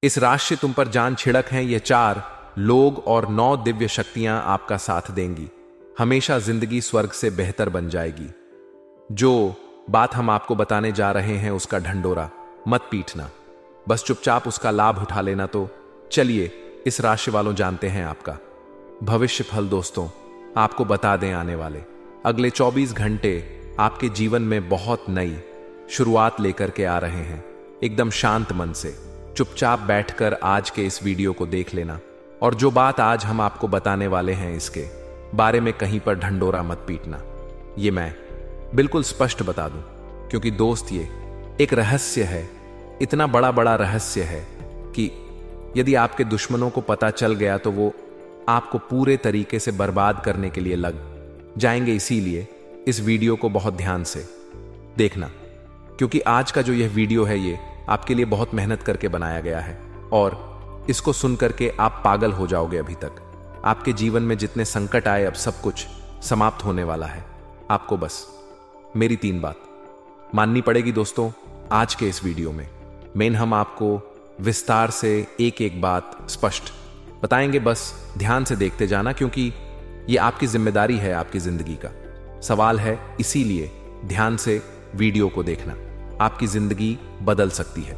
इस राशि तुम पर जान छिड़क हैं, ये 4 लोग और 9 दिव्य शक्तियां आपका साथ देंगी। हमेशा जिंदगी स्वर्ग से बेहतर बन जाएगी। जो बात हम आपको बताने जा रहे हैं उसका ढंढोरा मत पीटना, बस चुपचाप उसका लाभ उठा लेना। तो चलिए इस राशि वालों जानते हैं आपका भविष्य फल। दोस्तों, आपको बता दें, आने वाले अगले 24 घंटे आपके जीवन में बहुत नई शुरुआत लेकर के आ रहे हैं। एकदम शांत मन से चुपचाप बैठकर आज के इस वीडियो को देख लेना, और जो बात आज हम आपको बताने वाले हैं इसके बारे में कहीं पर ढंढोरा मत पीटना। ये मैं बिल्कुल स्पष्ट बता दूं, क्योंकि दोस्त ये एक रहस्य है, इतना बड़ा बड़ा रहस्य है कि यदि आपके दुश्मनों को पता चल गया तो वो आपको पूरे तरीके से बर्बाद करने के लिए लग जाएंगे। इसीलिए इस वीडियो को बहुत ध्यान से देखना, क्योंकि आज का जो यह वीडियो है ये आपके लिए बहुत मेहनत करके बनाया गया है, और इसको सुन करके आप पागल हो जाओगे। अभी तक आपके जीवन में जितने संकट आए, अब सब कुछ समाप्त होने वाला है। आपको बस मेरी 3 बात माननी पड़ेगी दोस्तों। आज के इस वीडियो में मेन हम आपको विस्तार से एक एक बात स्पष्ट बताएंगे। बस ध्यान से देखते जाना, क्योंकि ये आपकी जिम्मेदारी है, आपकी जिंदगी का सवाल है। इसीलिए ध्यान से वीडियो को देखना, आपकी जिंदगी बदल सकती है।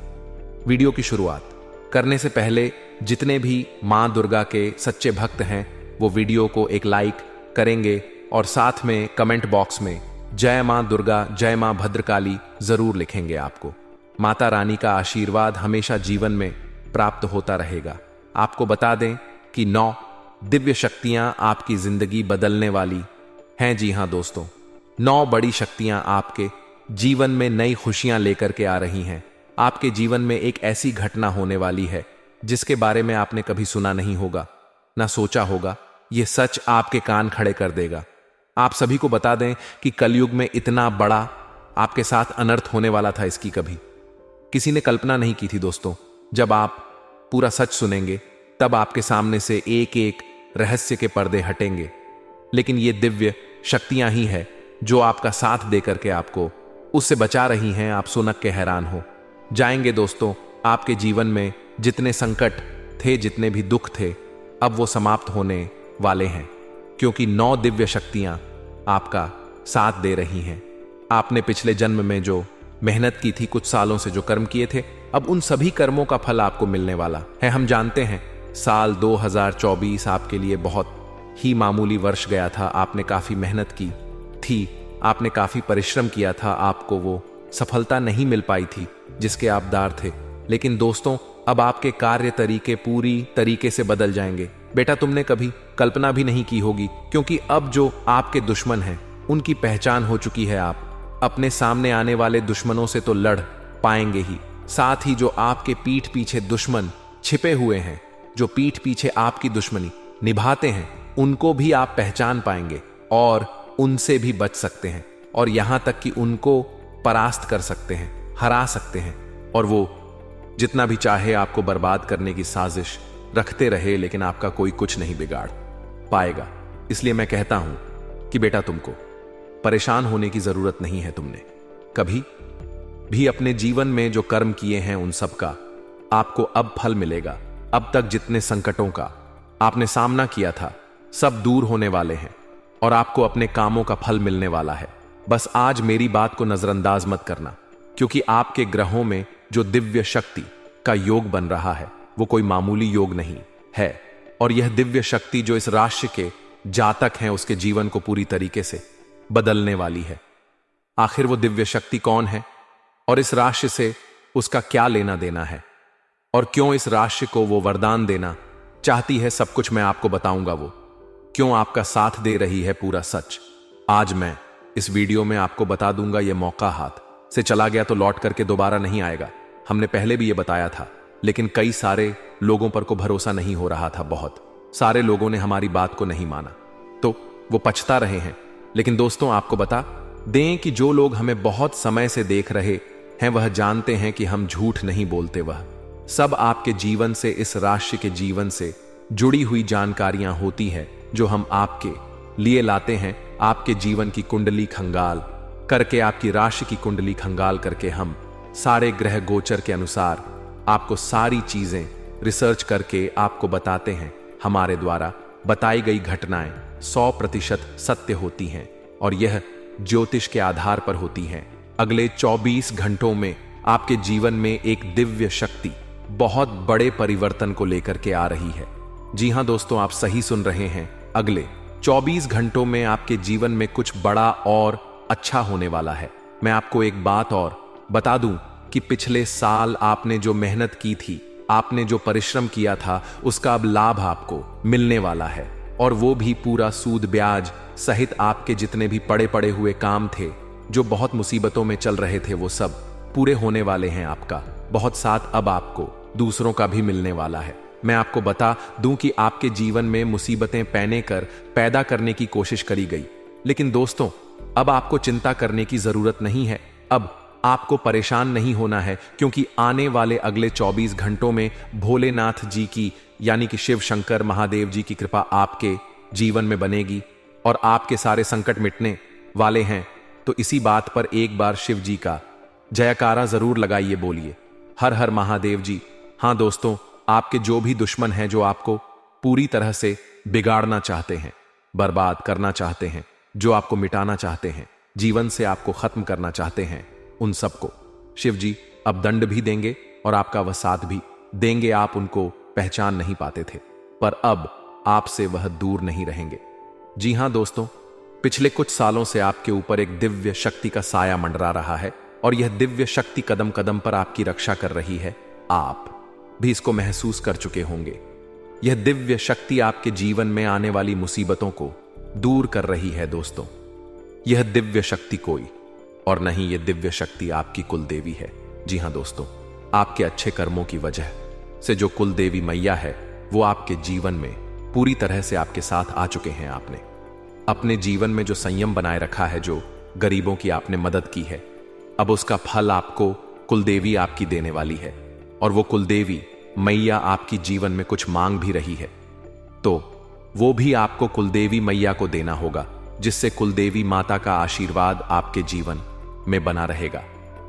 वीडियो की शुरुआत करने से पहले जितने भी मां दुर्गा के सच्चे भक्त हैं वो वीडियो को एक लाइक करेंगे, और साथ में कमेंट बॉक्स में जय मां दुर्गा, जय मां भद्रकाली जरूर लिखेंगे। आपको माता रानी का आशीर्वाद हमेशा जीवन में प्राप्त होता रहेगा। आपको बता दें कि 9 दिव्य शक्तियां आपकी जिंदगी बदलने वाली हैं। जी हां दोस्तों, 9 बड़ी शक्तियां आपके जीवन में नई खुशियां लेकर के आ रही हैं। आपके जीवन में एक ऐसी घटना होने वाली है जिसके बारे में आपने कभी सुना नहीं होगा, ना सोचा होगा। यह सच आपके कान खड़े कर देगा। आप सभी को बता दें कि कलयुग में इतना बड़ा आपके साथ अनर्थ होने वाला था, इसकी कभी किसी ने कल्पना नहीं की थी दोस्तों। जब आप पूरा सच सुनेंगे तब आपके सामने से एक एक रहस्य के पर्दे हटेंगे। लेकिन ये दिव्य शक्तियां ही है जो आपका साथ देकर के आपको उससे बचा रही हैं। आप सुनक के हैरान हो जाएंगे दोस्तों। आपके जीवन में जितने संकट थे, जितने भी दुख थे, अब वो समाप्त होने वाले हैं, क्योंकि 9 दिव्य शक्तियां आपका साथ दे रही हैं। आपने पिछले जन्म में जो मेहनत की थी, कुछ सालों से जो कर्म किए थे, अब उन सभी कर्मों का फल आपको मिलने वाला है। हम जानते हैं साल 2024 आपके लिए बहुत ही मामूली वर्ष गया था। आपने काफी मेहनत की थी, आपने काफी परिश्रम किया था, आपको वो सफलता नहीं मिल पाई थी जिसके आप दार थे। लेकिन दोस्तों, अब आपके कार्य तरीके पूरी तरीके से बदल जाएंगे। बेटा, तुमने कभी कल्पना भी नहीं की होगी, क्योंकि अब जो आपके दुश्मन हैं उनकी पहचान हो चुकी है। आप अपने सामने आने वाले दुश्मनों से तो लड़ पाएंगे ही, साथ ही जो आपके पीठ पीछे दुश्मन छिपे हुए हैं, जो पीठ पीछे आपकी दुश्मनी निभाते हैं, उनको भी आप पहचान पाएंगे और उनसे भी बच सकते हैं, और यहां तक कि उनको परास्त कर सकते हैं, हरा सकते हैं। और वो जितना भी चाहे आपको बर्बाद करने की साजिश रखते रहे, लेकिन आपका कोई कुछ नहीं बिगाड़ पाएगा। इसलिए मैं कहता हूं कि बेटा, तुमको परेशान होने की जरूरत नहीं है। तुमने कभी भी अपने जीवन में जो कर्म किए हैं उन सब का आपको अब फल मिलेगा। अब तक जितने संकटों का आपने सामना किया था सब दूर होने वाले हैं, और आपको अपने कामों का फल मिलने वाला है। बस आज मेरी बात को नजरअंदाज मत करना, क्योंकि आपके ग्रहों में जो दिव्य शक्ति का योग बन रहा है वो कोई मामूली योग नहीं है। और यह दिव्य शक्ति जो इस राशि के जातक हैं उसके जीवन को पूरी तरीके से बदलने वाली है। आखिर वो दिव्य शक्ति कौन है, और इस राशि से उसका क्या लेना देना है, और क्यों इस राशि को वो वरदान देना चाहती है, सब कुछ मैं आपको बताऊंगा। वो क्यों आपका साथ दे रही है, पूरा सच आज मैं इस वीडियो में आपको बता दूंगा। ये मौका हाथ से चला गया तो लौट करके दोबारा नहीं आएगा। हमने पहले भी ये बताया था, लेकिन कई सारे लोगों पर को भरोसा नहीं हो रहा था। बहुत सारे लोगों ने हमारी बात को नहीं माना, तो वो पछता रहे हैं। लेकिन दोस्तों, आपको बता दें कि जो लोग हमें बहुत समय से देख रहे हैं वह जानते हैं कि हम झूठ नहीं बोलते। वह सब आपके जीवन से, इस राशि के जीवन से जुड़ी हुई जानकारियां होती है जो हम आपके लिए लाते हैं। आपके जीवन की कुंडली खंगाल करके, आपकी राशि की कुंडली खंगाल करके हम सारे ग्रह गोचर के अनुसार आपको सारी चीजें रिसर्च करके आपको बताते हैं। हमारे द्वारा बताई गई घटनाएं 100% सत्य होती हैं और यह ज्योतिष के आधार पर होती हैं। अगले 24 घंटों में आपके जीवन में एक दिव्य शक्ति बहुत बड़े परिवर्तन को लेकर के आ रही है। जी हां दोस्तों, आप सही सुन रहे हैं। अगले 24 घंटों में आपके जीवन में कुछ बड़ा और अच्छा होने वाला है। मैं आपको एक बात और बता दूं कि पिछले साल आपने जो मेहनत की थी, आपने जो परिश्रम किया था, उसका अब लाभ आपको मिलने वाला है। और वो भी पूरा सूद ब्याज सहित आपके जितने भी पड़े हुए काम थे, जो बहुत मुसीबतों में चल रहे थे, वो सब पूरे होने वाले हैं। आपका बहुत साथ अब आपको दूसरों का भी मिलने वाला है। मैं आपको बता दूं कि आपके जीवन में मुसीबतें पैदा करने की कोशिश करी गई, लेकिन दोस्तों अब आपको चिंता करने की जरूरत नहीं है। अब आपको परेशान नहीं होना है, क्योंकि आने वाले अगले 24 घंटों में भोलेनाथ जी की यानी कि शिव शंकर महादेव जी की कृपा आपके जीवन में बनेगी और आपके सारे संकट मिटने वाले हैं। तो इसी बात पर एक बार शिव जी का जयकारा जरूर लगाइए, बोलिए हर हर महादेव जी। हां दोस्तों, आपके जो भी दुश्मन हैं, जो आपको पूरी तरह से बिगाड़ना चाहते हैं, बर्बाद करना चाहते हैं, जो आपको मिटाना चाहते हैं, जीवन से आपको खत्म करना चाहते हैं, उन सबको शिव जी अब दंड भी देंगे और आपका वह साथ भी देंगे। आप उनको पहचान नहीं पाते थे, पर अब आपसे वह दूर नहीं रहेंगे। जी हां दोस्तों, पिछले कुछ सालों से आपके ऊपर एक दिव्य शक्ति का साया मंडरा रहा है और यह दिव्य शक्ति कदम कदम पर आपकी रक्षा कर रही है। आप भी इसको महसूस कर चुके होंगे। यह दिव्य शक्ति आपके जीवन में आने वाली मुसीबतों को दूर कर रही है। दोस्तों, यह दिव्य शक्ति कोई और नहीं, यह दिव्य शक्ति आपकी कुल देवी है। जी हां दोस्तों, आपके अच्छे कर्मों की वजह से जो कुल देवी मैया है, वो आपके जीवन में पूरी तरह से आपके साथ आ चुके हैं। आपने अपने जीवन में जो संयम बनाए रखा है, जो गरीबों की आपने मदद की है, अब उसका फल आपको कुलदेवी आपकी देने वाली है। और वो कुलदेवी मैया आपकी जीवन में कुछ मांग भी रही है, तो वो भी आपको कुलदेवी मैया को देना होगा, जिससे कुलदेवी माता का आशीर्वाद आपके जीवन में बना रहेगा।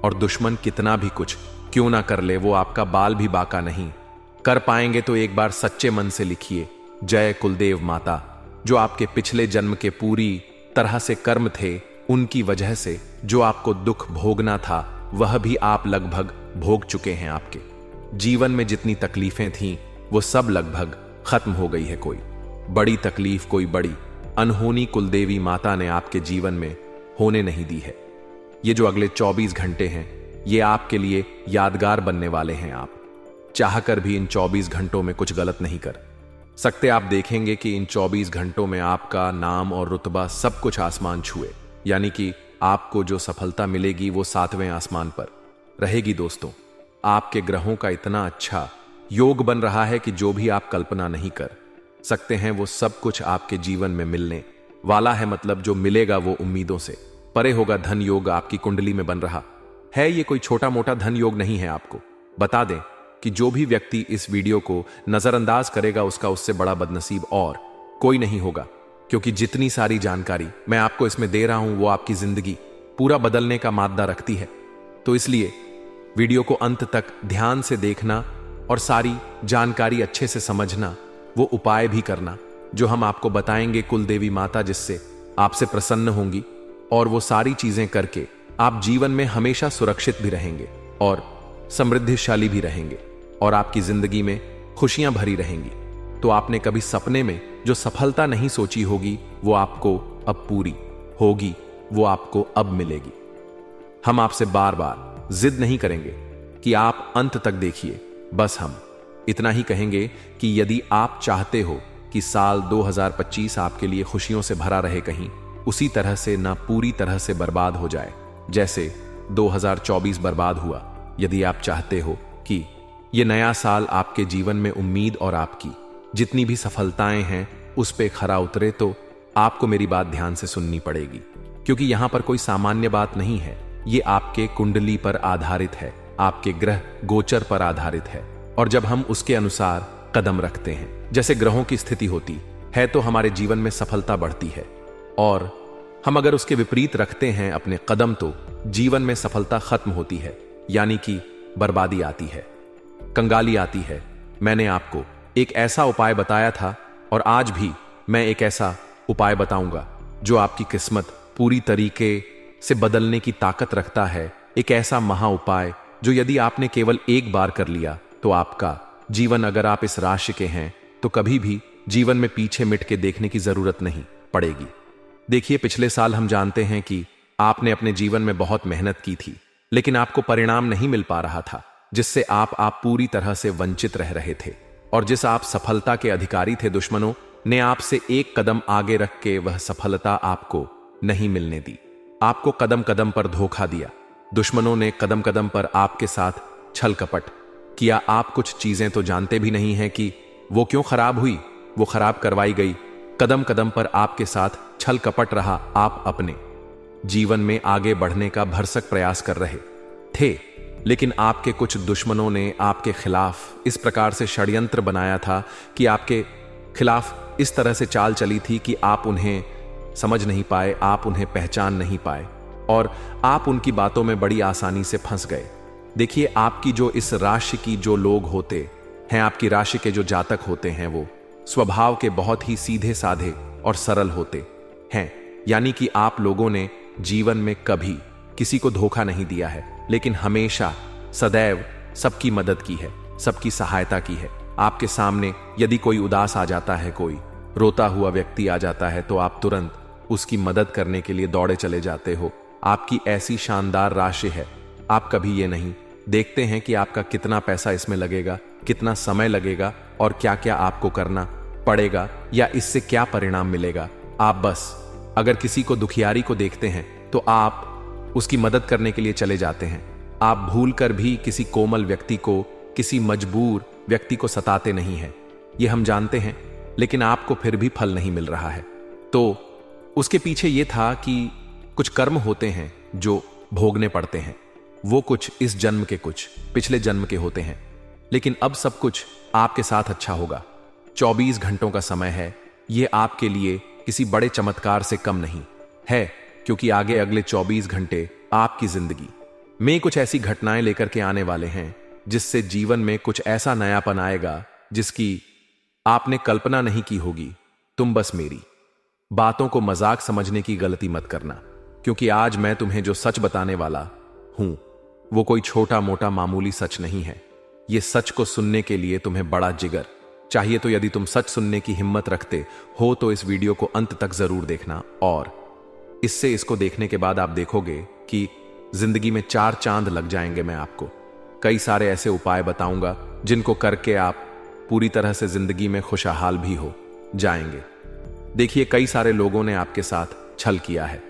और दुश्मन कितना भी कुछ क्यों ना कर ले, वो आपका बाल भी बाका नहीं कर पाएंगे। तो एक बार सच्चे मन से लिखिए, जय कुलदेव माता। जो आपके पिछले जन्म के पूरी तरह से कर्म थे, उनकी वजह से जो आपको दुख भोगना था, वह भी आप लगभग भोग चुके हैं। आपके जीवन में जितनी तकलीफें थीं, वो सब लगभग खत्म हो गई है। कोई बड़ी तकलीफ, कोई बड़ी अनहोनी कुलदेवी माता ने आपके जीवन में होने नहीं दी है। ये जो अगले 24 घंटे हैं, ये आपके लिए यादगार बनने वाले हैं। आप चाहकर भी इन 24 घंटों में कुछ गलत नहीं कर सकते। आप देखेंगे कि इन 24 घंटों में आपका नाम और रुतबा सब कुछ आसमान छुए, यानी कि आपको जो सफलता मिलेगी वो 7वें आसमान पर रहेगी। दोस्तों, आपके ग्रहों का इतना अच्छा योग बन रहा है कि जो भी आप कल्पना नहीं कर सकते हैं, वो सब कुछ आपके जीवन में मिलने वाला है। मतलब जो मिलेगा वो उम्मीदों से परे होगा। धन योग आपकी कुंडली में बन रहा है। ये कोई छोटा मोटा धन योग नहीं है। आपको बता दें कि जो भी व्यक्ति इस वीडियो को नजरअंदाज करेगा, उसका उससे बड़ा बदनसीब और कोई नहीं होगा, क्योंकि जितनी सारी जानकारी मैं आपको इसमें दे रहा हूं, वो आपकी जिंदगी पूरा बदलने का मादा रखती है। तो इसलिए वीडियो को अंत तक ध्यान से देखना और सारी जानकारी अच्छे से समझना, वो उपाय भी करना जो हम आपको बताएंगे कुलदेवी माता, जिससे आपसे प्रसन्न होंगी। और वो सारी चीजें करके आप जीवन में हमेशा सुरक्षित भी रहेंगे और समृद्धिशाली भी रहेंगे और आपकी जिंदगी में खुशियां भरी रहेंगी। तो आपने कभी सपने में जो सफलता नहीं सोची होगी, वो आपको अब पूरी होगी, वो आपको अब मिलेगी। हम आपसे बार बार जिद नहीं करेंगे कि आप अंत तक देखिए, बस हम इतना ही कहेंगे कि यदि आप चाहते हो कि साल 2025 आपके लिए खुशियों से भरा रहे, कहीं उसी तरह से ना पूरी तरह से बर्बाद हो जाए जैसे 2024 बर्बाद हुआ। यदि आप चाहते हो कि ये नया साल आपके जीवन में उम्मीद और आपकी जितनी भी सफलताएं हैं उस पे खरा उतरे, तो आपको मेरी बात ध्यान से सुननी पड़ेगी, क्योंकि यहां पर कोई सामान्य बात नहीं है। ये आपके कुंडली पर आधारित है, आपके ग्रह गोचर पर आधारित है। और जब हम उसके अनुसार कदम रखते हैं, जैसे ग्रहों की स्थिति होती है, तो हमारे जीवन में सफलता बढ़ती है। और हम अगर उसके विपरीत रखते हैं अपने कदम, तो जीवन में सफलता खत्म होती है, यानी कि बर्बादी आती है। कंगाली आती है। मैंने आपको एक ऐसा उपाय बताया था और आज भी मैं एक ऐसा उपाय बताऊंगा जो आपकी किस्मत पूरी तरीके से बदलने की ताकत रखता है। एक ऐसा महा उपाय जो यदि आपने केवल एक बार कर लिया तो आपका जीवन, अगर आप इस राशि के हैं तो कभी भी जीवन में पीछे मिट के देखने की जरूरत नहीं पड़ेगी। देखिए, पिछले साल हम जानते हैं कि आपने अपने जीवन में बहुत मेहनत की थी, लेकिन आपको परिणाम नहीं मिल पा रहा था, जिससे आप पूरी तरह से वंचित रह रहे थे। और जिस आप सफलता के अधिकारी थे, दुश्मनों ने आपसे एक कदम आगे रख के वह सफलता आपको नहीं मिलने दी। आपको कदम कदम पर धोखा दिया। दुश्मनों ने कदम कदम पर आपके साथ छल कपट किया। आप कुछ चीजें तो जानते भी नहीं हैं कि वो क्यों खराब हुई, वो खराब करवाई गई। कदम कदम पर आपके साथ छल कपट रहा। आप अपने जीवन में आगे बढ़ने का भरसक प्रयास कर रहे थे, लेकिन आपके कुछ दुश्मनों ने आपके खिलाफ इस प्रकार से षड्यंत्र बनाया था कि आपके खिलाफ इस तरह से चाल चली थी कि आप उन्हें समझ नहीं पाए, आप उन्हें पहचान नहीं पाए और आप उनकी बातों में बड़ी आसानी से फंस गए। देखिए, आपकी जो इस राशि की जो लोग होते हैं, आपकी राशि के जो जातक होते हैं, वो स्वभाव के बहुत ही सीधे साधे और सरल होते हैं। यानी कि आप लोगों ने जीवन में कभी किसी को धोखा नहीं दिया है, लेकिन हमेशा सदैव सबकी मदद की है, सबकी सहायता की है। आपके सामने यदि कोई उदास आ जाता है, कोई रोता हुआ व्यक्ति आ जाता है, तो आप तुरंत उसकी मदद करने के लिए दौड़े चले जाते हो। आपकी ऐसी शानदार राशि है, आप कभी ये नहीं देखते हैं कि आपका कितना पैसा इसमें लगेगा, कितना समय लगेगा और क्या क्या आपको करना पड़ेगा या इससे क्या परिणाम मिलेगा। आप बस अगर किसी को दुखियारी को देखते हैं तो आप उसकी मदद करने के लिए चले जाते हैं। आप भूलकर भी किसी कोमल व्यक्ति को, किसी मजबूर व्यक्ति को सताते नहीं हैं। ये हम जानते हैं, लेकिन आपको फिर भी फल नहीं मिल रहा है। तो उसके पीछे ये था कि कुछ कर्म होते हैं जो भोगने पड़ते हैं। वो कुछ इस जन्म के, कुछ पिछले जन्म के होते हैं, लेकिन अब सब कुछ आपके साथ अच्छा होगा। 24 घंटों का समय है। ये आपके लिए किसी बड़े चमत्कार से कम नहीं है, क्योंकि आगे अगले 24 घंटे आपकी जिंदगी में कुछ ऐसी घटनाएं लेकर के आने वाले हैं जिससे जीवन में कुछ ऐसा नयापन आएगा जिसकी आपने कल्पना नहीं की होगी। तुम बस मेरी बातों को मजाक समझने की गलती मत करना, क्योंकि आज मैं तुम्हें जो सच बताने वाला हूं वो कोई छोटा मोटा मामूली सच नहीं है। ये सच को सुनने के लिए तुम्हें बड़ा जिगर चाहिए। तो यदि तुम सच सुनने की हिम्मत रखते हो तो इस वीडियो को अंत तक जरूर देखना, और इससे इसको देखने के बाद आप देखोगे कि जिंदगी में 4 चांद लग जाएंगे। मैं आपको कई सारे ऐसे उपाय बताऊंगा जिनको करके आप पूरी तरह से जिंदगी में खुशहाल भी हो जाएंगे। देखिए, कई सारे लोगों ने आपके साथ छल किया है,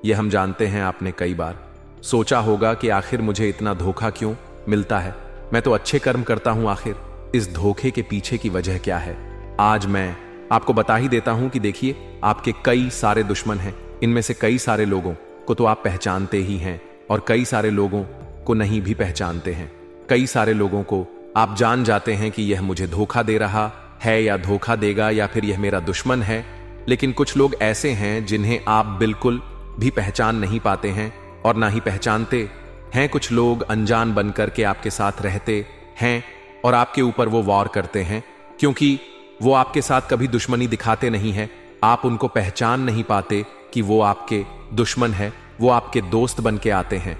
ये हम जानते हैं। आपने कई बार सोचा होगा कि आखिर मुझे इतना धोखा क्यों मिलता है, मैं तो अच्छे कर्म करता हूं, आखिर इस धोखे के पीछे की वजह क्या है। आज मैं आपको बता ही देता हूं कि देखिए, आपके कई सारे दुश्मन हैं। इनमें से कई सारे लोगों को तो आप पहचानते ही हैं और कई सारे लोगों को नहीं भी पहचानते हैं। कई सारे लोगों को आप जान जाते हैं कि यह मुझे धोखा दे रहा है या धोखा देगा या फिर यह मेरा दुश्मन है, लेकिन कुछ लोग ऐसे हैं जिन्हें आप बिल्कुल भी पहचान नहीं पाते हैं और ना ही पहचानते हैं। कुछ लोग अनजान बनकर के आपके साथ रहते हैं और आपके ऊपर वो वार करते हैं, क्योंकि वो आपके साथ कभी दुश्मनी दिखाते नहीं है। आप उनको पहचान नहीं पाते कि वो आपके दुश्मन है, वो आपके दोस्त बन के आते हैं।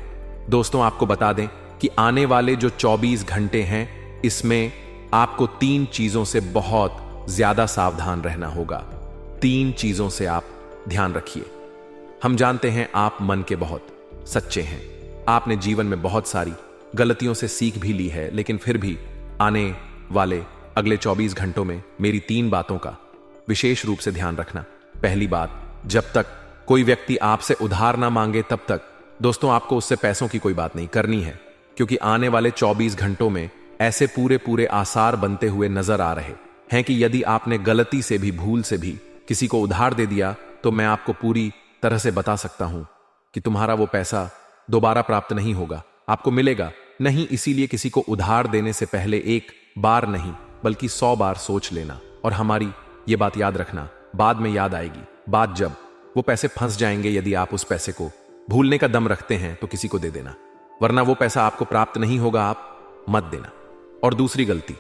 दोस्तों, आपको बता दें कि आने वाले जो 24 घंटे हैं, इसमें आपको 3 चीजों से बहुत ज्यादा सावधान रहना होगा। 3 चीजों से आप ध्यान रखिए। हम जानते हैं आप मन के बहुत सच्चे हैं। आपने जीवन में बहुत सारी गलतियों से सीख भी ली है, लेकिन फिर भी आने वाले अगले 24 घंटों में मेरी 3 बातों का विशेष रूप से ध्यान रखना। पहली बात, जब तक कोई व्यक्ति आपसे उधार ना मांगे तब तक दोस्तों आपको उससे पैसों की कोई बात नहीं करनी है, क्योंकि आने वाले 24 घंटों में ऐसे पूरे पूरे आसार बनते हुए नजर आ रहे हैं कि यदि आपने गलती से भी, भूल से भी किसी को उधार दे दिया तो मैं आपको पूरी तरह से बता सकता हूं कि तुम्हारा वो पैसा दोबारा प्राप्त नहीं होगा, आपको मिलेगा नहीं। इसीलिए किसी को उधार देने से पहले 1 बार नहीं बल्कि 100 बार सोच लेना। और हमारी ये बात याद रखना, बाद में याद आएगी बात, जब वो पैसे फंस जाएंगे। यदि आप उस पैसे को भूलने का दम रखते हैं तो किसी को दे देना, वरना वो पैसा आपको प्राप्त नहीं होगा, आप मत देना। और दूसरी गलती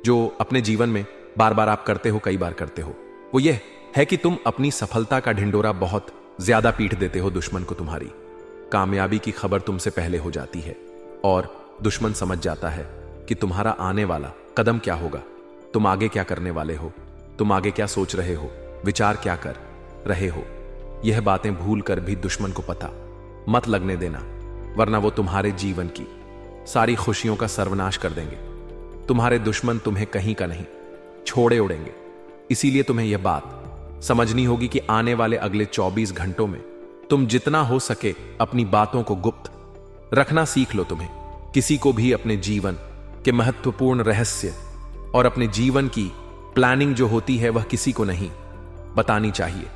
जो अपने जीवन में बार बार आप करते हो, कई बार करते हो, वो यह है कि तुम अपनी सफलता का ढिंडोरा बहुत ज्यादा पीट देते हो दुश्मन को। तुम्हारी कामयाबी की खबर तुमसे पहले हो जाती है और दुश्मन समझ जाता है कि तुम्हारा आने वाला कदम क्या होगा, तुम आगे क्या करने वाले हो, तुम आगे क्या सोच रहे हो, विचार क्या कर रहे हो। यह बातें भूल कर भी दुश्मन को पता मत लगने देना, वरना वो तुम्हारे जीवन की सारी खुशियों का सर्वनाश कर देंगे। तुम्हारे दुश्मन तुम्हें कहीं का नहीं छोड़े उड़ेंगे। इसीलिए तुम्हें यह बात समझनी होगी कि आने वाले अगले 24 घंटों में तुम जितना हो सके अपनी बातों को गुप्त रखना सीख लो। तुम्हें किसी को भी अपने जीवन के महत्वपूर्ण रहस्य और अपने जीवन की प्लानिंग जो होती है वह किसी को नहीं बतानी चाहिए।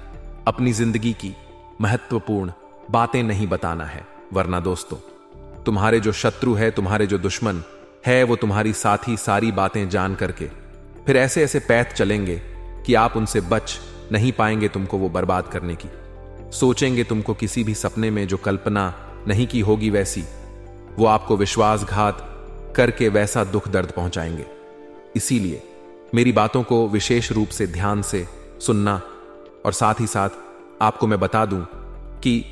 अपनी जिंदगी की महत्वपूर्ण बातें नहीं बताना है, वरना दोस्तों तुम्हारे जो शत्रु है, तुम्हारे जो दुश्मन है, वो तुम्हारी साथ ही सारी बातें जान करके फिर ऐसे ऐसे पैठ चलेंगे कि आप उनसे बच नहीं पाएंगे तुमको वो बर्बाद करने की। सोचेंगे तुमको किसी भी सपने में जो कल्पना नहीं की होगी वैसी, वो आपको विश्वासघात करके वैसा दुख दर्द पहुंचाएंगे। इसीलिए मेरी बातों को विशेष रूप से ध्यान से सुनना, और साथ ही साथ आपको मैं बता दूं कि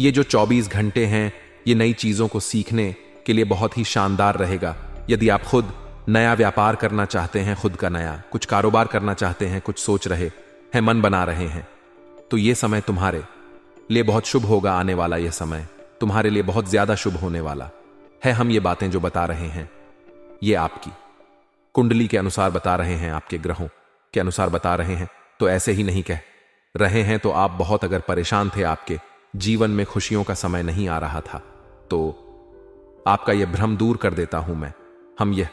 ये जो 24 घंटे हैं ये नई चीजों को सीखने के लिए बहुत ही शानदार रहेगा। यदि आप खुद नया व्यापार करना चाहते हैं, खुद का नया कुछ कारोबार करना चाहते हैं, कुछ सोच रहे हैं, मन बना रहे हैं, तो ये समय तुम्हारे लिए बहुत शुभ होगा। आने वाला यह समय तुम्हारे लिए बहुत ज्यादा शुभ होने वाला है। हम ये बातें जो बता रहे हैं ये आपकी कुंडली के अनुसार बता रहे हैं, आपके ग्रहों के अनुसार बता रहे हैं, तो ऐसे ही नहीं कह रहे हैं। तो आप बहुत अगर परेशान थे, आपके जीवन में खुशियों का समय नहीं आ रहा था, तो आपका यह भ्रम दूर कर देता हूं मैं। हम यह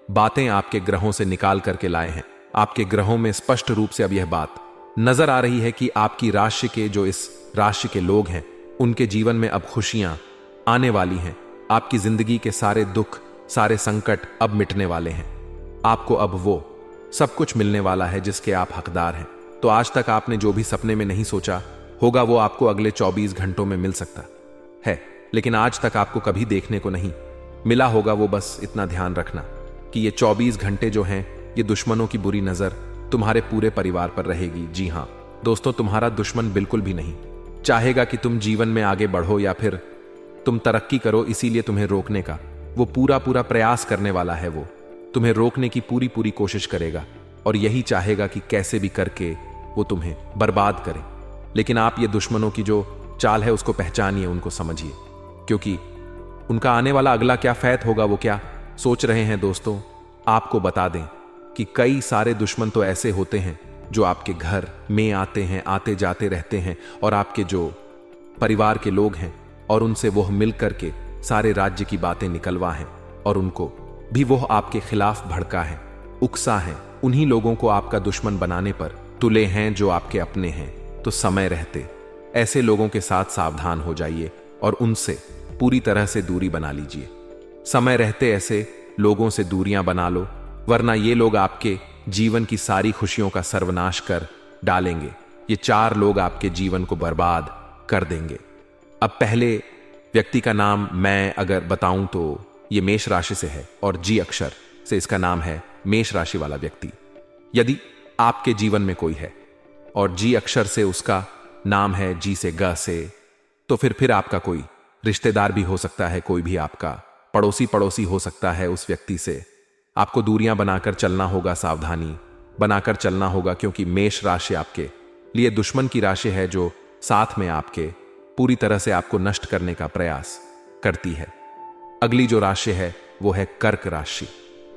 बातें आपके ग्रहों से निकाल करके लाए हैं। आपके ग्रहों में स्पष्ट रूप से अब यह बात नजर आ रही है कि आपकी राशि के जो इस राशि के लोग हैं उनके जीवन में अब खुशियां आने वाली हैं। आपकी जिंदगी के सारे दुख, सारे संकट अब मिटने वाले हैं। आपको अब वो सब कुछ मिलने वाला है जिसके आप हकदार हैं। तो आज तक आपने जो भी सपने में नहीं सोचा होगा वो आपको अगले 24 घंटों में मिल सकता है, लेकिन आज तक आपको कभी देखने को नहीं मिला होगा। वो बस इतना ध्यान रखना कि ये 24 घंटे जो हैं ये दुश्मनों की बुरी नजर तुम्हारे पूरे परिवार पर रहेगी। जी हां दोस्तों, तुम्हारा दुश्मन बिल्कुल भी नहीं चाहेगा कि तुम जीवन में आगे बढ़ो या फिर तुम तरक्की करो। इसीलिए तुम्हें रोकने का वो पूरा प्रयास करने वाला है। वो तुम्हें रोकने की पूरी कोशिश करेगा और यही चाहेगा कि कैसे भी करके वो तुम्हें बर्बाद करे। लेकिन आप ये दुश्मनों की जो चाल है उसको पहचानिए, उनको समझिए, क्योंकि उनका आने वाला अगला क्या फैत होगा, वो क्या सोच रहे हैं। दोस्तों आपको बता दें कि कई सारे दुश्मन तो ऐसे होते हैं जो आपके घर में आते हैं, आते जाते रहते हैं, और आपके जो परिवार के लोग हैं और उनसे वो मिल करके सारे राज्य की बातें निकलवा हैं, और उनको भी वो आपके खिलाफ भड़का है, उकसा है। उन्हीं लोगों को आपका दुश्मन बनाने पर तुले हैं जो आपके अपने हैं। तो समय रहते ऐसे लोगों के साथ सावधान हो जाइए और उनसे पूरी तरह से दूरी बना लीजिए। समय रहते ऐसे लोगों से दूरियां बना लो, वरना ये लोग आपके जीवन की सारी खुशियों का सर्वनाश कर डालेंगे। ये 4 लोग आपके जीवन को बर्बाद कर देंगे। अब पहले व्यक्ति का नाम मैं अगर बताऊं तो ये मेष राशि से है और जी अक्षर से इसका नाम है। मेष राशि वाला व्यक्ति यदि आपके जीवन में कोई है और जी अक्षर से उसका नाम है, जी से ग से, तो फिर आपका कोई रिश्तेदार भी हो सकता है, कोई भी आपका पड़ोसी हो सकता है। उस व्यक्ति से आपको दूरियां बनाकर चलना होगा, सावधानी बनाकर चलना होगा, क्योंकि मेष राशि आपके लिए दुश्मन की राशि है जो साथ में आपके पूरी तरह से आपको नष्ट करने का प्रयास करती है। अगली जो राशि है वो है कर्क राशि।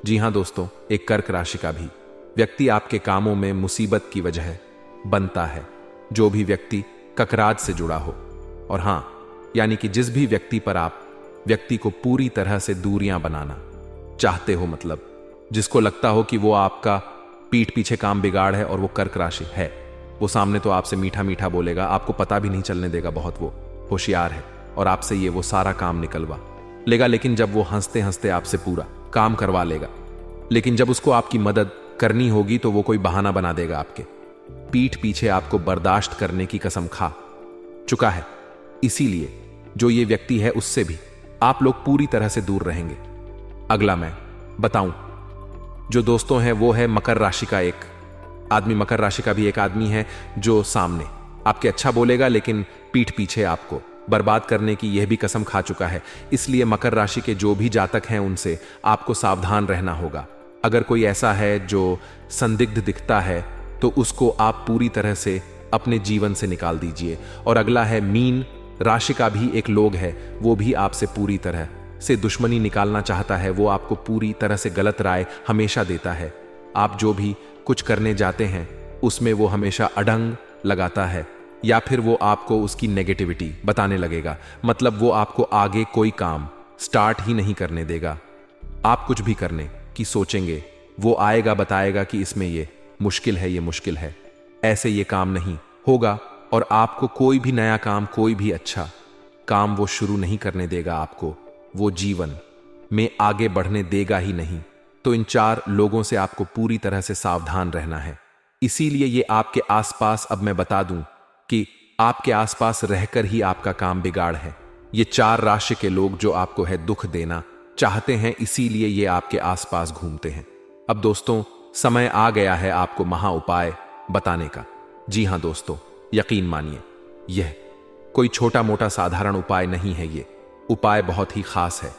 जी हां दोस्तों, एक कर्क राशि का भी व्यक्ति आपके कामों में मुसीबत की वजह बनता है। जो भी व्यक्ति ककराज से जुड़ा हो, और हां यानी कि जिस भी व्यक्ति पर आप व्यक्ति को पूरी तरह से दूरियां बनाना चाहते हो, मतलब जिसको लगता हो कि वो आपका पीठ पीछे काम बिगाड़ है, और वो कर्क राशि है। वो सामने तो आपसे मीठा मीठा बोलेगा, आपको पता भी नहीं चलने देगा, बहुत वो होशियार है, और आपसे ये वो सारा काम निकलवा लेगा। लेकिन जब वो हंसते हंसते आपसे पूरा काम करवा लेगा, लेकिन जब उसको आपकी मदद करनी होगी तो वो कोई बहाना बना देगा। आपके पीठ पीछे आपको बर्दाश्त करने की कसम खा चुका है। इसीलिए जो ये व्यक्ति है उससे भी आप लोग पूरी तरह से दूर रहेंगे। अगला मैं बताऊं जो दोस्तों हैं वो है मकर राशि का एक आदमी, मकर राशि का भी एक आदमी है जो सामने आपके अच्छा बोलेगा लेकिन पीठ पीछे आपको बर्बाद करने की यह भी कसम खा चुका है। इसलिए मकर राशि के जो भी जातक हैं उनसे आपको सावधान रहना होगा। अगर कोई ऐसा है जो संदिग्ध दिखता है तो उसको आप पूरी तरह से अपने जीवन से निकाल दीजिए। और अगला है मीन राशि का भी एक लोग है, वो भी आपसे पूरी तरह से दुश्मनी निकालना चाहता है। वो आपको पूरी तरह से गलत राय हमेशा देता है। आप जो भी कुछ करने जाते हैं उसमें वो हमेशा अड़ंग लगाता है या फिर वो आपको उसकी नेगेटिविटी बताने लगेगा। मतलब वो आपको आगे कोई काम स्टार्ट ही नहीं करने देगा। आप कुछ भी करने की सोचेंगे वो आएगा बताएगा कि इसमें ये मुश्किल है, ये मुश्किल है, ऐसे ये काम नहीं होगा। और आपको कोई भी नया काम, कोई भी अच्छा काम वो शुरू नहीं करने देगा। आपको वो जीवन में आगे बढ़ने देगा ही नहीं। तो इन 4 लोगों से आपको पूरी तरह से सावधान रहना है। इसीलिए ये आपके आसपास, अब मैं बता दूं कि आपके आसपास रहकर ही आपका काम बिगाड़ है। ये 4 राशि के लोग जो आपको है दुख देना चाहते हैं, इसीलिए ये आपके आसपास घूमते हैं। अब दोस्तों समय आ गया है आपको महा उपाय बताने का। जी हां दोस्तों, यकीन मानिए यह कोई छोटा मोटा साधारण उपाय नहीं है। ये उपाय बहुत ही खास है।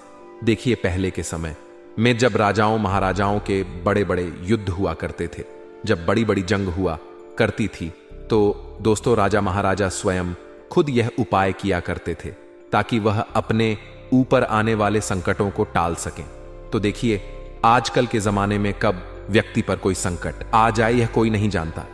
देखिए पहले के समय में जब राजाओं महाराजाओं के बड़े बड़े युद्ध हुआ करते थे, जब बड़ी बड़ी जंग हुआ करती थी, तो दोस्तों राजा महाराजा स्वयं खुद यह उपाय किया करते थे ताकि वह अपने ऊपर आने वाले संकटों को टाल सकें। तो देखिए आजकल के जमाने में कब व्यक्ति पर कोई संकट आ जाए यह कोई नहीं जानता,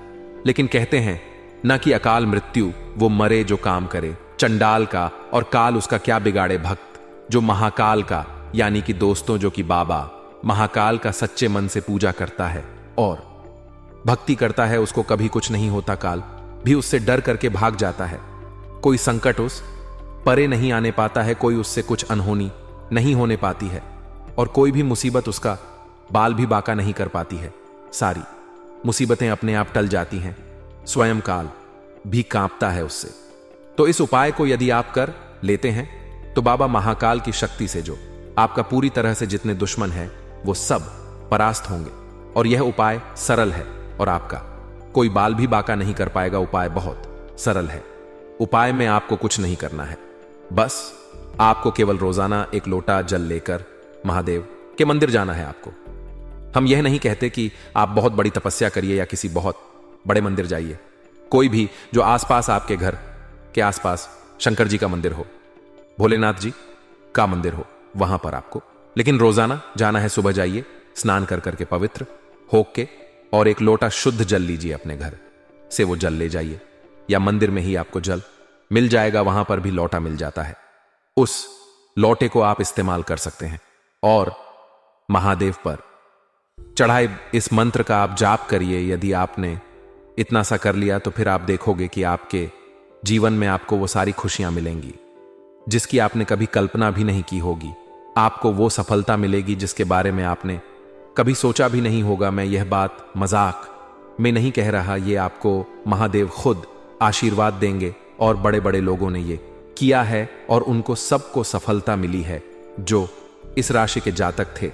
लेकिन कहते हैं न कि अकाल मृत्यु वो मरे जो काम करे, चंडाल का और काल उसका क्या बिगाड़े भक्त जो महाकाल का यानी कि दोस्तों जो कि बाबा महाकाल का सच्चे मन से पूजा करता है और भक्ति करता है, उसको कभी कुछ नहीं होता। काल भी उससे डर करके भाग जाता है। कोई संकट उस परे नहीं आने पाता है, कोई उससे कुछ अनहोनी नहीं होने पाती है और कोई भी मुसीबत उसका बाल भी बाका नहीं कर पाती है। सारी मुसीबतें अपने आप टल जाती हैं, स्वयं काल भी कांपता है उससे। तो इस उपाय को यदि आप कर लेते हैं तो बाबा महाकाल की शक्ति से जो आपका पूरी तरह से जितने दुश्मन हैं वो सब परास्त होंगे। और यह उपाय सरल है और आपका कोई बाल भी बाका नहीं कर पाएगा। उपाय बहुत सरल है। उपाय में आपको कुछ नहीं करना है, बस आपको केवल रोजाना एक लोटा जल लेकर महादेव के मंदिर जाना है आपको। हम यह नहीं कहते कि आप बहुत बड़ी तपस्या करिए या किसी बहुत बड़े मंदिर जाइए। कोई भी जो आसपास आपके घर के आसपास शंकर जी का मंदिर हो, भोलेनाथ जी का मंदिर हो, वहां पर आपको लेकिन रोजाना जाना है। सुबह जाइए, स्नान कर करके पवित्र होके और एक लोटा शुद्ध जल लीजिए, अपने घर से वो जल ले जाइए या मंदिर में ही आपको जल मिल जाएगा, वहां पर भी लोटा मिल जाता है। उस लोटे को आप इस्तेमाल कर सकते हैं और महादेव पर चढ़ाए इस मंत्र का आप जाप करिए। यदि आपने इतना सा कर लिया तो फिर आप देखोगे कि आपके जीवन में आपको वो सारी खुशियां मिलेंगी जिसकी आपने कभी कल्पना भी नहीं की होगी। आपको वो सफलता मिलेगी जिसके बारे में आपने कभी सोचा भी नहीं होगा। मैं यह बात मजाक में नहीं कह रहा, ये आपको महादेव खुद आशीर्वाद देंगे और बड़े बड़े लोगों ने ये किया है और उनको सबको सफलता मिली है जो इस राशि के जातक थे।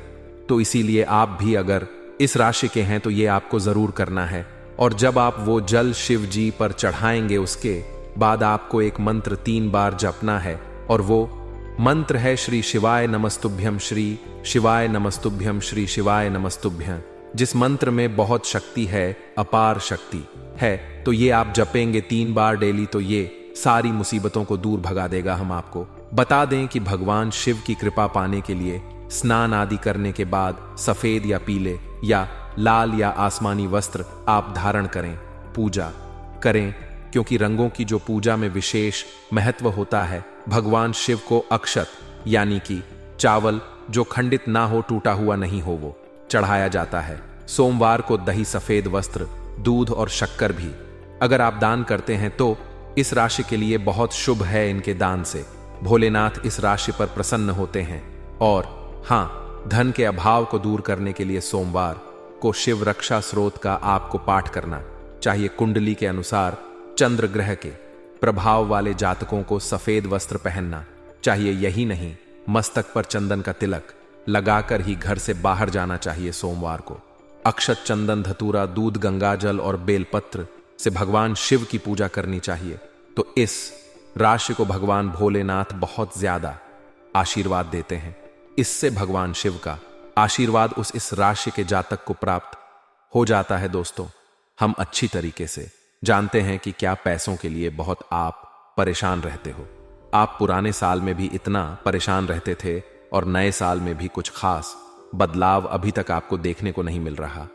तो इसीलिए आप भी अगर इस राशि के हैं तो ये आपको जरूर करना है। और जब आप वो जल शिव जी पर चढ़ाएंगे उसके बाद आपको एक मंत्र 3 बार जपना है और वो मंत्र है श्री शिवाय नमस्तुभ्यम, श्री शिवाय नमस्तुभ्यम, श्री शिवाय नमस्तुभ्यम। जिस मंत्र में बहुत शक्ति है, अपार शक्ति है। तो ये आप जपेंगे 3 बार डेली तो ये सारी मुसीबतों को दूर भगा देगा। हम आपको बता दें कि भगवान शिव की कृपा पाने के लिए स्नान आदि करने के बाद सफेद या पीले या लाल या आसमानी वस्त्र आप धारण करें, पूजा करें, क्योंकि रंगों की जो पूजा में विशेष महत्व होता है। भगवान शिव को अक्षत यानी कि चावल जो खंडित ना हो, टूटा हुआ नहीं हो, वो चढ़ाया जाता है। सोमवार को दही, सफेद वस्त्र, दूध और शक्कर भी अगर आप दान करते हैं तो इस राशि के लिए बहुत शुभ है। इनके दान से भोलेनाथ इस राशि पर प्रसन्न होते हैं। और हाँ, धन के अभाव को दूर करने के लिए सोमवार को शिव रक्षा स्रोत का आपको पाठ करना चाहिए। कुंडली के अनुसार चंद्र ग्रह के प्रभाव वाले जातकों को सफेद वस्त्र पहनना चाहिए। यही नहीं, मस्तक पर चंदन का तिलक लगाकर ही घर से बाहर जाना चाहिए सोमवार को। अक्षत, चंदन, धतूरा, दूध, गंगाजल और बेलपत्र से भगवान शिव की पूजा करनी चाहिए। तो इस राशि को भगवान भोलेनाथ बहुत ज्यादा आशीर्वाद देते हैं। इससे भगवान शिव का आशीर्वाद इस राशि के जातक को प्राप्त हो जाता है। दोस्तों, हम अच्छी तरीके से जानते हैं कि क्या पैसों के लिए बहुत आप परेशान रहते हो। आप पुराने साल में भी इतना परेशान रहते थे और नए साल में भी कुछ खास बदलाव अभी तक आपको देखने को नहीं मिल रहा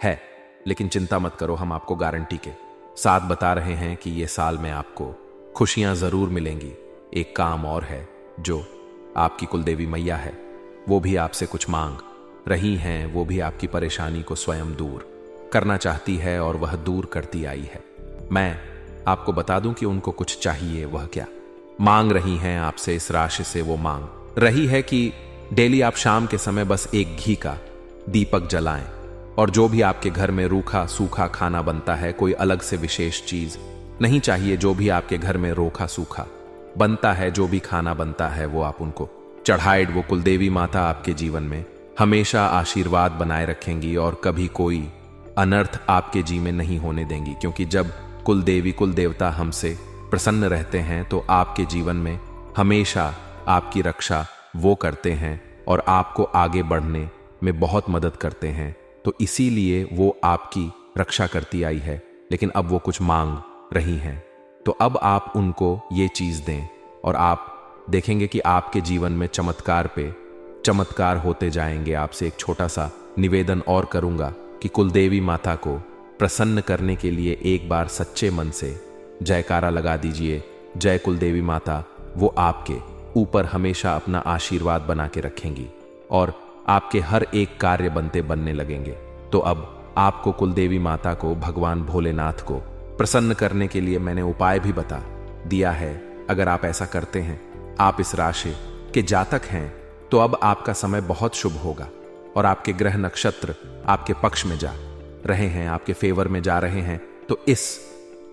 है। लेकिन चिंता मत करो, हम आपको गारंटी के साथ बता रहे हैं कि ये साल में आपको खुशियां जरूर मिलेंगी। एक काम और है, जो आपकी कुलदेवी मैया है वो भी आपसे कुछ मांग रही हैं। वो भी आपकी परेशानी को स्वयं दूर करना चाहती है और वह दूर करती आई है। मैं आपको बता दूं कि उनको कुछ चाहिए। वह क्या मांग रही हैं आपसे? इस राशि से वो मांग रही है कि डेली आप शाम के समय बस एक घी का दीपक जलाएं और जो भी आपके घर में रूखा सूखा खाना बनता है, कोई अलग से विशेष चीज नहीं चाहिए। जो भी आपके घर में रूखा सूखा बनता है, जो भी खाना बनता है, वो आप उनको चढ़ाए। वो कुलदेवी माता आपके जीवन में हमेशा आशीर्वाद बनाए रखेंगी और कभी कोई अनर्थ आपके जी में नहीं होने देंगी। क्योंकि जब कुलदेवी कुल देवता हमसे प्रसन्न रहते हैं तो आपके जीवन में हमेशा आपकी रक्षा वो करते हैं और आपको आगे बढ़ने में बहुत मदद करते हैं। तो इसीलिए वो आपकी रक्षा करती आई है। लेकिन अब वो कुछ मांग रही हैं, तो अब आप उनको ये चीज दें और आप देखेंगे कि आपके जीवन में चमत्कार पे चमत्कार होते जाएंगे। आपसे एक छोटा सा निवेदन और करूंगा कि कुलदेवी माता को प्रसन्न करने के लिए एक बार सच्चे मन से जयकारा लगा दीजिए। जय कुलदेवी माता। वो आपके ऊपर हमेशा अपना आशीर्वाद बना के रखेंगी और आपके हर एक कार्य बनने लगेंगे। तो अब आपको कुलदेवी माता को, भगवान भोलेनाथ को प्रसन्न करने के लिए मैंने उपाय भी बता दिया है। अगर आप ऐसा करते हैं, आप इस राशि के जातक हैं, तो अब आपका समय बहुत शुभ होगा और आपके ग्रह नक्षत्र आपके पक्ष में जा रहे हैं, आपके फेवर में जा रहे हैं। तो इस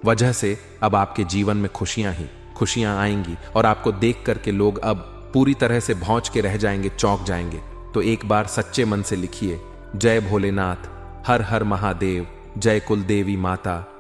वजह से अब आपके जीवन में खुशियां ही खुशियां आएंगी और आपको देख करके लोग अब पूरी तरह से भौंच के रह जाएंगे, चौंक जाएंगे। तो एक बार सच्चे मन से लिखिए, जय भोलेनाथ, हर हर महादेव, जय कुलदेवी माता।